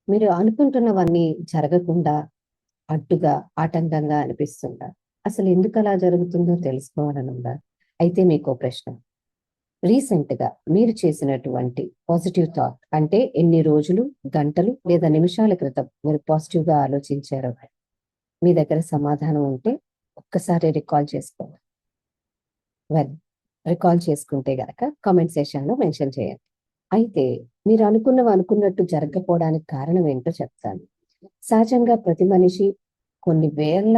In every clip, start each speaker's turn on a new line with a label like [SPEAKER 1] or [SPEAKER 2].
[SPEAKER 1] మీరు అనుకుంటున్నవన్నీ జరగకుండా అడ్డుగా, ఆటంకంగా అనిపిస్తుందా? అసలు ఎందుకలా జరుగుతుందో తెలుసుకోవాలనుందా? అయితే మీకో ప్రశ్న. రీసెంట్‌గా మీరు చేసినటువంటి పాజిటివ్ థాట్ అంటే ఎన్ని రోజులు, గంటలు లేదా నిమిషాల క్రితం మీరు పాజిటివ్‌గా ఆలోచించారో మీ దగ్గర సమాధానం ఉంటే ఒక్కసారి రికాల్ చేసుకోండి. వెల్ రికాల్ చేసుకుంటే గనక కామెంట్ సెక్షన్‌లో మెన్షన్ చేయండి. అయితే మీరు అనుకున్నవి అనుకున్నట్టు జరగకపోవడానికి కారణం ఏంటో చెప్తాను. సహజంగా ప్రతి మనిషి కొన్ని వేల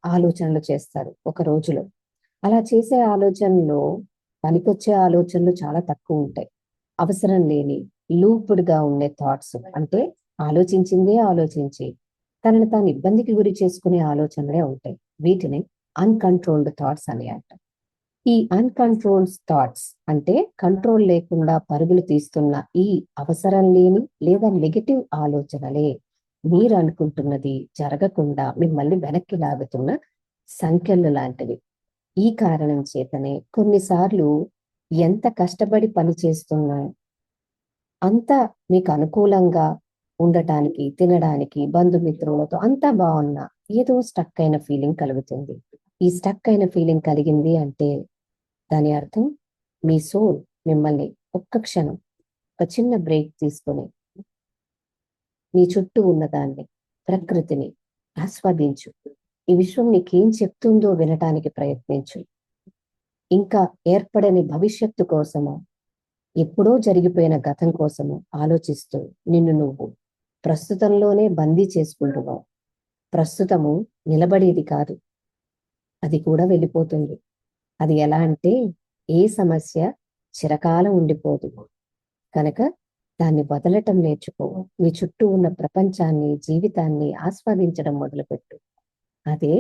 [SPEAKER 1] ఆలోచనలు చేస్తారు ఒక రోజులో. అలా చేసే ఆలోచనలో పనికొచ్చే ఆలోచనలు చాలా తక్కువ ఉంటాయి. అవసరం లేని లూప్డ్‌గా ఉండే థాట్స్ అంటే ఆలోచించిందే ఆలోచించి తనను తాను ఇబ్బందికి గురి చేసుకునే ఆలోచనలే ఉంటాయి. వీటిని అన్‌కంట్రోల్డ్ థాట్స్ అని అంటాం. ఈ అన్‌కంట్రోల్డ్ థాట్స్ అంటే కంట్రోల్ లేకుండా పరుగులు తీస్తున్న ఈ అవసరం లేని లేదా నెగెటివ్ ఆలోచనలే మీరనుకుంటున్నది జరగకుండా మిమ్మల్ని వెనక్కి లాగుతున్న సంకెళ్ళు లాంటివి. ఈ కారణం చేతనే కొన్నిసార్లు ఎంత కష్టపడి పని చేస్తున్నా అంతా మీకు అనుకూలంగా ఉండటానికి, తినడానికి, బంధుమిత్రులతో అంతా బావున్నా ఏదో స్టక్ అయిన ఫీలింగ్ కలుగుతుంది. ఈ స్టక్ అయిన ఫీలింగ్ కలిగింది అంటే దాని అర్థం మీ సోల్ మిమ్మల్ని ఒక్క క్షణం ఒక చిన్న బ్రేక్ తీసుకొని నీ చుట్టూ ఉన్నదాన్ని, ప్రకృతిని ఆస్వాదించు. ఈ విశ్వం నీకేం చెప్తుందో వినటానికి ప్రయత్నించు. ఇంకా ఏర్పడని భవిష్యత్తు కోసమో, ఎప్పుడో జరిగిపోయిన గతం కోసమో ఆలోచిస్తూ నిన్ను నువ్వు ప్రస్తుతంలోనే బందీ చేసుకుంటున్నావు. ప్రస్తుతము నిలబడేది కాదు. అది కూడా వెళ్ళిపోతుంది. అది ఎలా అంటే ఏ సమస్య చిరకాలం ఉండిపోదు. కనుక దాన్ని వదలటం నేర్చుకో. నీ చుట్టూ ఉన్న ప్రపంచాన్ని, జీవితాన్ని ఆస్వాదించడం మొదలుపెట్టు. అదే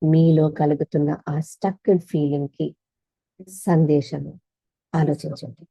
[SPEAKER 1] మీలో కలుగుతున్న ఆ స్టక్డ్ ఫీలింగ్‌కి సందేశము. ఆలోచించండి.